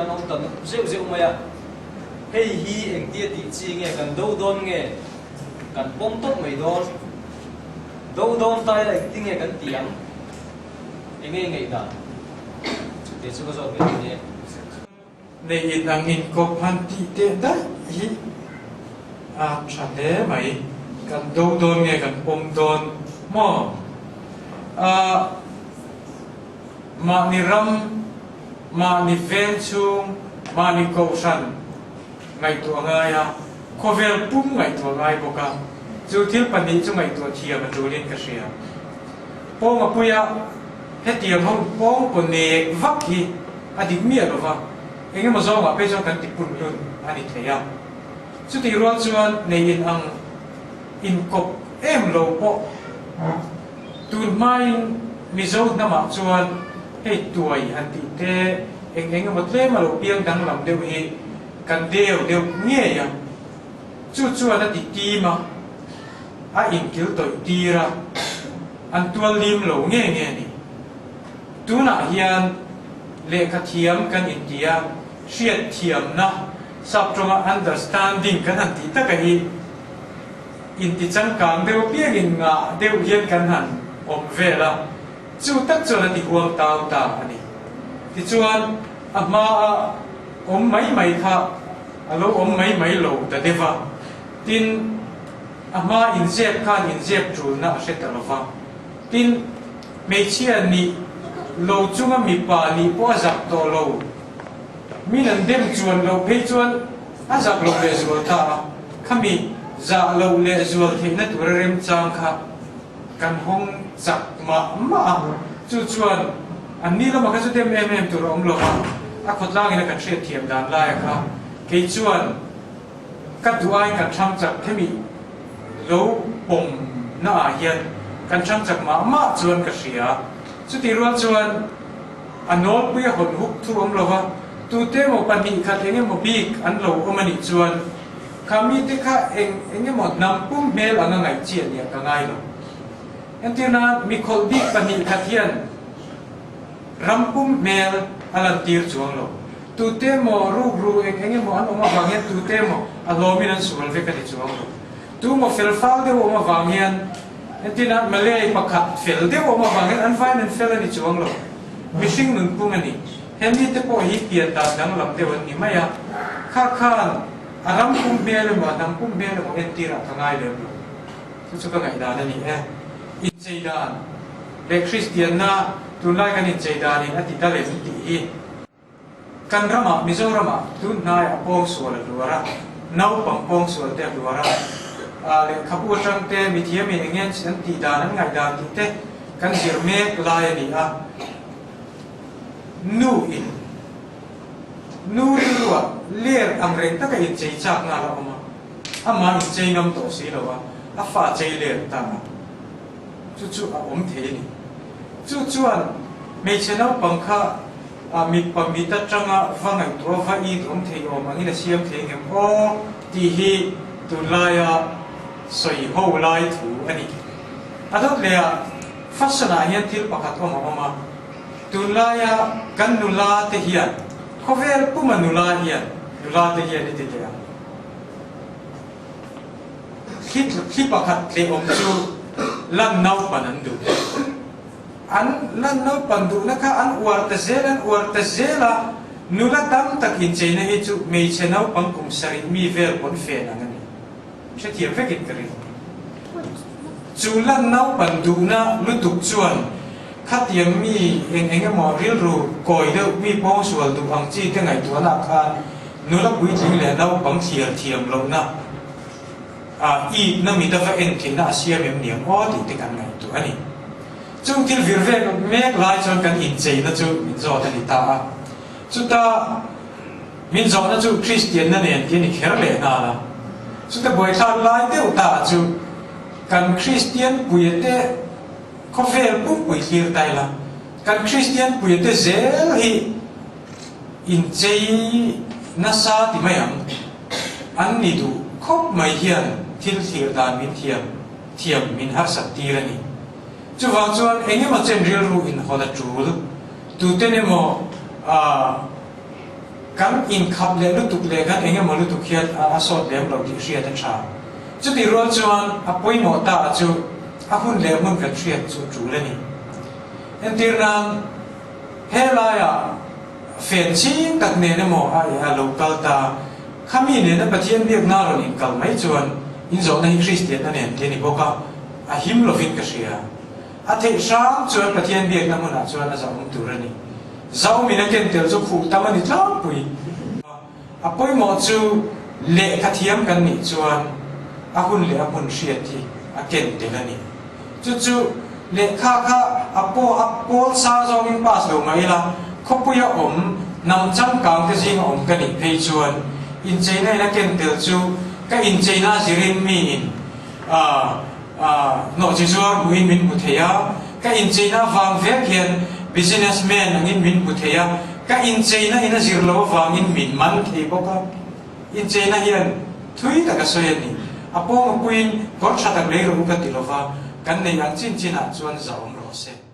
an ông tận rêu rêu mày hey hi anh tia tị chi nghe cần đâu đôn nghe cần bom tốt mày đôn đâu đôn tay lại tiếng nghe cần tiếng anh nghe ngày đó để chúng ta dọn cái gì này in ang in cop han ti te dai hi cha te mai kan đâu đôn nghe kan bom đôn mo mà ni ram mà ni ven chung mà ni cầu san ngày tuổi ngày à có vẻ bung ngày tuổi ngày bốc à chú thiếu phần đi chung ngày tuổi thiệp mà chú lên cái gì à bố mà bây giờ hết tiền không bố còn nề vắt thì anh đi miệt rồi vào anh em mà do mà bây giờ cần tiếp cận luôn anh đi thấy à chú thì luôn chuan này in ang in cop em lâu bộ tuần mai mi dâu nằm ở chuan hey tuổi anh đi thế anh em một lẽ mà lâu biếng đang làm điều gì cần đều nghe ya chú chuan anh đi ti mà in kiểu tội ti ra anh tuân lim lâu nghe nè tu na hiền lệ khát thiam cần in tia siết thiam na sắp trong understanding cần anh đi tất cả hi in ti chẳng càng đều biếng in ngã đều hiền cần hẳn về là chú tất cho anh đi huang tao ta anh thì chuan mà mấy thà alo mấy lâu ta deva tin mà in dẹp chủ na sẽ ta lova tin mấy chia ni lâu chung mi pa ni po azak to lâu mi nan dem chuan lâu pe chuan azak lâu le zual ta khami za lâu le zual the na tur rem chang kha kan hong chak ma chu chuan an ni lo ma ka chu dem em tur om lo a khot lang ina kan thriat thiam dan lai kha ke chuan ka duai kan tham chak themi lo pom na hian kan tham chak ma chuan ka ria chu ti rual chuan anol pui hon huk thu om lo wa tu te mo pani khat enge mo bik an lo omani chuan khami te kha enge mo nam pum mel anga ngai chian ya ka ngai lo entina mi khol bik pani khat hian rampum mel alan tir chuang lo tu te mo ru enge mo an oma wangian tu te mo alomin an sual ve ka ti chuang lo tu mo fel fal de oma wangian entina malay pakhat fel de oma wangian an vai nan fel ani chuang lo mishing nun pung ani hemi te po hi pian ta dang lam de wan ni maya kha khan aram pum mel mo nam pum mel mo entira ka ngai le lo chu ka ngai da ni in cheidan le christian na tu lai kan in cheidan in ati dale ti hi kan rama mizorama tu nai apong sual luara nau pang pong sual te luara le khapu tang te mi thiam mi ngen chan ti dan an ngai dan ti te kan sir me lai ni a nu ruwa ler amreng ta ka in chei chak na la oma ama in chei ngam to si lo wa a fa chei ler ta chu a om the ni chuan me chenau pangkha mi pamita changa vangai to va I om the om angina siam the ngem o ti hi tu laya soi ho lai thu ani adot le fasana hian til pakhat oma tu laya kan nula te hian khovel puma nula te hian ni te ya khit pakhat le om chu lan nau panan du an lan nau pandu na kha an war ta zela nula dam takin cheina hi chu mei chenau pangkum sari mi vel pon fe na ngani che thiam ve kin kari chu lan nau pandu na lutuk chuan khatiam mi eng mo ril ru koi de mi pong sual du ang chi te ngai tu na kha nula pui thing le nau pang thiam lo na I na mi da va en thin na sia mem niam o ti te kan ngai tu ani chung til vir ve mek lai chon kan in chei na chu min zo ta ni ta chu ta min zo na chu christian na nen ti ni kher le na la chu ta boi thar lai de ta chu kan christian puite khovel pu pui thir tai la kan christian puite zel hi in chei na sa ti mayam an ni du khop mai hian thil thir dan min thiam min har sat ti ra ni chu wang chuan enge ma chen real ru in hola chul tu te ne mo kan in khap le lu tuk le kan enge mo lu tuk khiat a sot lem lo ti hriat a tha chu ti ro chuan a poimo ta chu a hun le mun kan hriat chu chu le ni en tir nan helaya fen chi tak ne ne mo a local ta khami ne na pathian biak na ro ni kal mai chuan in zo na hi Christian na nen te ni boka a him lovin ka sia a the sang chuan pathian biak na mun a chuan a zawm tur ani zau mi na ken tel chu khu tamani tlang pui a poimo chu le khathiam kan ni chuan a hun le a hun hriat thi a ken tel ani chu le kha a pol sa zong in pas lo mai la khopuya om nam cham kang te jing om kan ni phei chuan in china na ken tel chu ka in china zirin mi in no chi zuar buin min mutheya ka in china wang ve khian businessman angin min mutheya ka in china ina zirlo wangin min man thei boka in china hian thui taka soyani apo ma kuin kor thatak le ro ka tilova kan nei ang chin chin a chuan zaom ro se